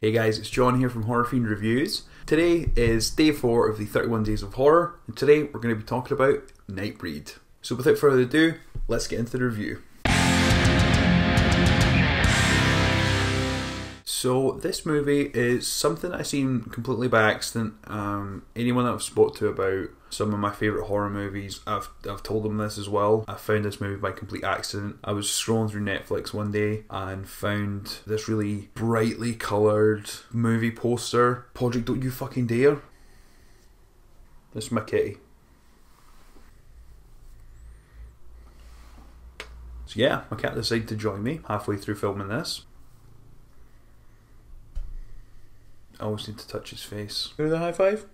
Hey guys, it's John here from Horror Fiend Reviews. Today is day 4 of the 31 Days of Horror, and today we're going to be talking about Nightbreed. So without further ado, let's get into the review. So this movie is something that I seen completely by accident. Anyone that I've spoke to about some of my favourite horror movies, I've told them this as well. I found this movie by complete accident. I was scrolling through Netflix one day and found this really brightly coloured movie poster. Poderick, don't you fucking dare. This is my kitty. So yeah, my cat decided to join me halfway through filming this. I always need to touch his face. Give me the high five.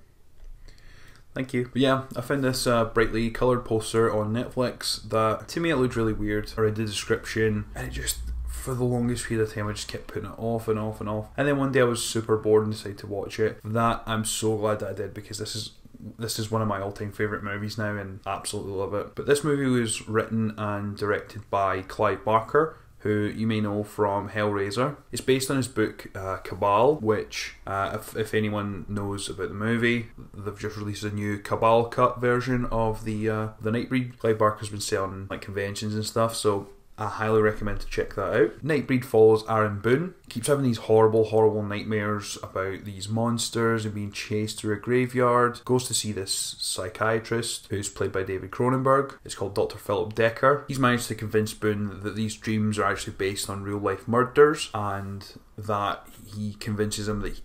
Thank you. But yeah, I found this brightly coloured poster on Netflix that, to me, it looked really weird. I read the description and it just, for the longest period of time, I just kept putting it off and off and off. And then one day I was super bored and decided to watch it. That, I'm so glad that I did, because this is one of my all-time favourite movies now and absolutely love it. But this movie was written and directed by Clive Barker, who you may know from Hellraiser. It's based on his book Cabal, which, if anyone knows about the movie, they've just released a new Cabal cut version of the Nightbreed. Clive Barker's been selling like conventions and stuff, so I highly recommend to check that out. Nightbreed follows Aaron Boone. He keeps having these horrible nightmares about these monsters and being chased through a graveyard. Goes to see this psychiatrist who's played by David Cronenberg. It's called Dr. Philip Decker. He's managed to convince Boone that these dreams are actually based on real life murders, and that he convinces him that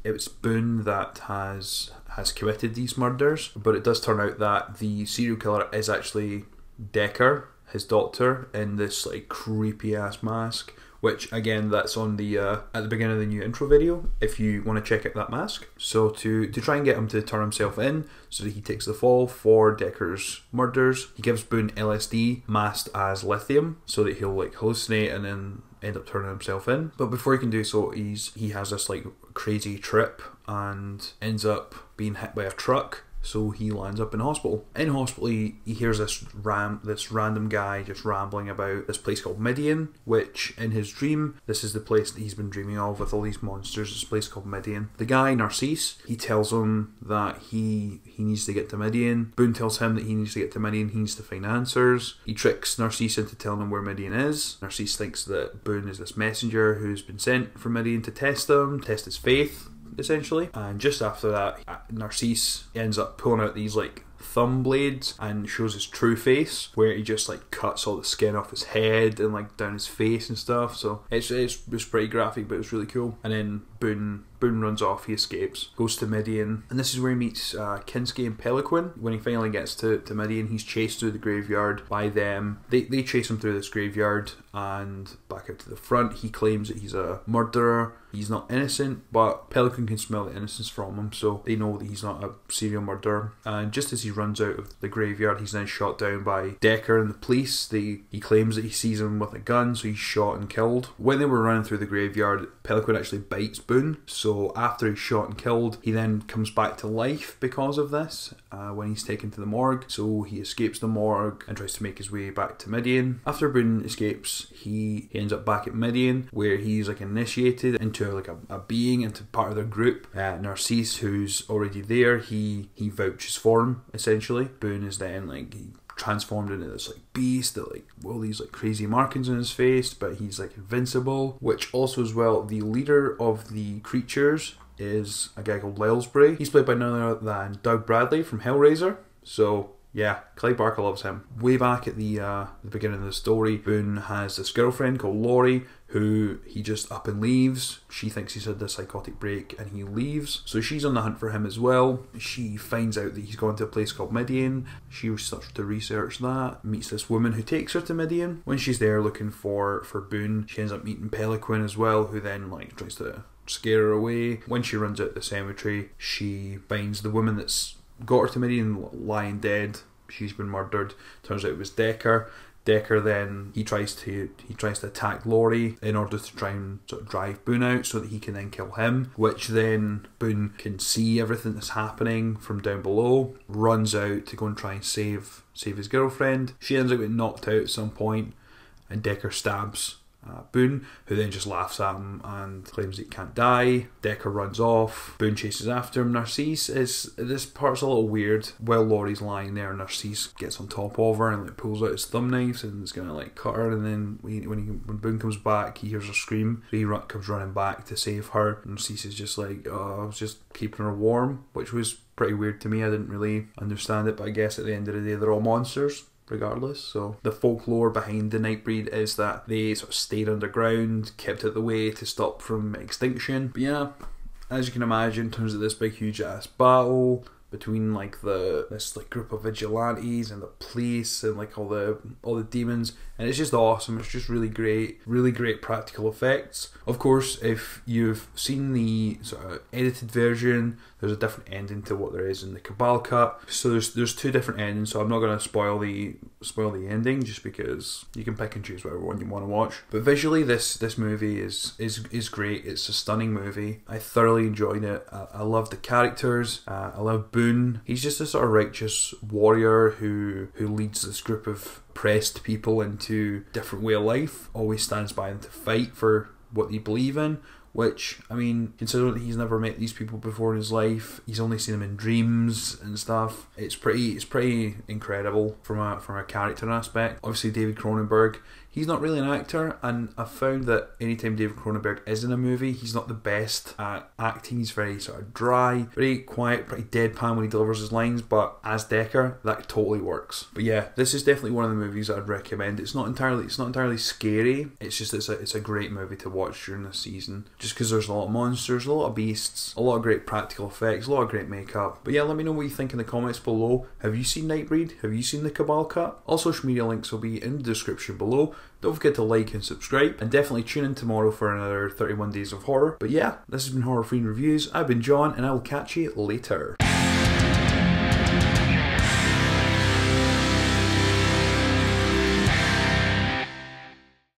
it's Boone that has committed these murders. But it does turn out that the serial killer is actually Decker, his doctor, in this like creepy ass mask, which again, that's on the at the beginning of the new intro video if you want to check out that mask. So to try and get him to turn himself in so that he takes the fall for Decker's murders, he gives Boone LSD masked as lithium so that he'll like hallucinate and then end up turning himself in. But before he can do so, he has this like crazy trip and ends up being hit by a truck. So he lands up in hospital. In hospital, he hears this random guy just rambling about this place called Midian, which in his dream, this is the place that he's been dreaming of with all these monsters, this place called Midian. The guy, Narcisse, he tells him that he needs to get to Midian. Boone tells him that he needs to get to Midian, he needs to find answers. He tricks Narcisse into telling him where Midian is. Narcisse thinks that Boone is this messenger who's been sent from Midian to test his faith, essentially. And just after that, Narcisse ends up pulling out these like thumb blades and shows his true face, where he just like cuts all the skin off his head and like down his face and stuff. So it's pretty graphic, but it's really cool. And then Boone runs off, he escapes, goes to Midian, and this is where he meets Kinski and Peliquin. When he finally gets to Midian, he's chased through the graveyard by them. They chase him through this graveyard and back out to the front. He claims that he's a murderer. He's not innocent, but Peliquin can smell the innocence from him, so they know that he's not a serial murderer. And just as he runs out of the graveyard, he's then shot down by Decker and the police. He claims that he sees him with a gun, so he's shot and killed. When they were running through the graveyard, Peliquin actually bites Boone. So after he's shot and killed, he then comes back to life because of this when he's taken to the morgue. So he escapes the morgue and tries to make his way back to Midian. After Boone escapes, he ends up back at Midian, where he's like initiated into like a being, into part of their group. Narcisse, who's already there, he vouches for him, essentially. Boone is then like transformed into this like beast that like all these like crazy markings on his face, but he's like invincible. Which also as well, the leader of the creatures is a guy called Lelsbury. He's played by none other than Doug Bradley from Hellraiser. So yeah, Clive Barker loves him. Way back at the beginning of the story, Boone has this girlfriend called Laurie who he just up and leaves. She thinks he's had a psychotic break and he leaves. So she's on the hunt for him as well. She finds out that he's gone to a place called Midian. She starts to research that, meets this woman who takes her to Midian. When she's there looking for Boone, she ends up meeting Peliquin as well, who then like tries to scare her away. When she runs out the cemetery, she finds the woman that's got her to Midian lying dead. She's been murdered. Turns out it was Decker. Decker then he tries to attack Laurie in order to try and sort of drive Boone out so that he can then kill him, which then Boone can see everything that's happening from down below, runs out to go and try and save his girlfriend. She ends up getting knocked out at some point, and Decker stabs Boone, who then just laughs at him and claims he can't die. Decker runs off. Boone chases after him. Narcisse is... This part's a little weird. While Laurie's lying there, Narcisse gets on top of her and like pulls out his thumb knives and is gonna like cut her, and then when Boone comes back, he hears her scream, so he comes running back to save her. Narcisse is just like, oh, I was just keeping her warm, which was pretty weird to me. I didn't really understand it, but I guess at the end of the day they're all monsters regardless. So the folklore behind the Nightbreed is that they sort of stayed underground, kept out the way to stop from extinction. But yeah, as you can imagine, turns out this big huge ass battle between like this group of vigilantes and the police and like all the demons, and it's just awesome. It's just really great practical effects. Of course, if you've seen the sort of edited version, there's a different ending to what there is in the Cabal cut. So there's two different endings, so I'm not going to spoil the ending just because you can pick and choose whatever one you want to watch. But visually this movie is great. It's a stunning movie. I thoroughly enjoyed it. I love the characters. I love Boone. He's just a sort of righteous warrior who leads this group of oppressed people into a different way of life. Always stands by them to fight for what they believe in. Which, I mean, considering that he's never met these people before in his life, he's only seen them in dreams and stuff. It's pretty incredible from a character aspect. Obviously, David Cronenberg, he's not really an actor, and I've found that anytime David Cronenberg is in a movie, he's not the best at acting. He's very sort of dry, very quiet, pretty deadpan when he delivers his lines, but as Decker, that totally works. But yeah, this is definitely one of the movies that I'd recommend. It's not entirely scary. It's just it's a great movie to watch during the season, just because there's a lot of monsters, a lot of beasts, a lot of great practical effects, a lot of great makeup. But yeah, let me know what you think in the comments below. Have you seen Nightbreed? Have you seen the Cabal cut? All social media links will be in the description below. Don't forget to like and subscribe, and definitely tune in tomorrow for another 31 Days of Horror. But yeah, this has been Horror Fiend Reviews. I've been John, and I will catch you later.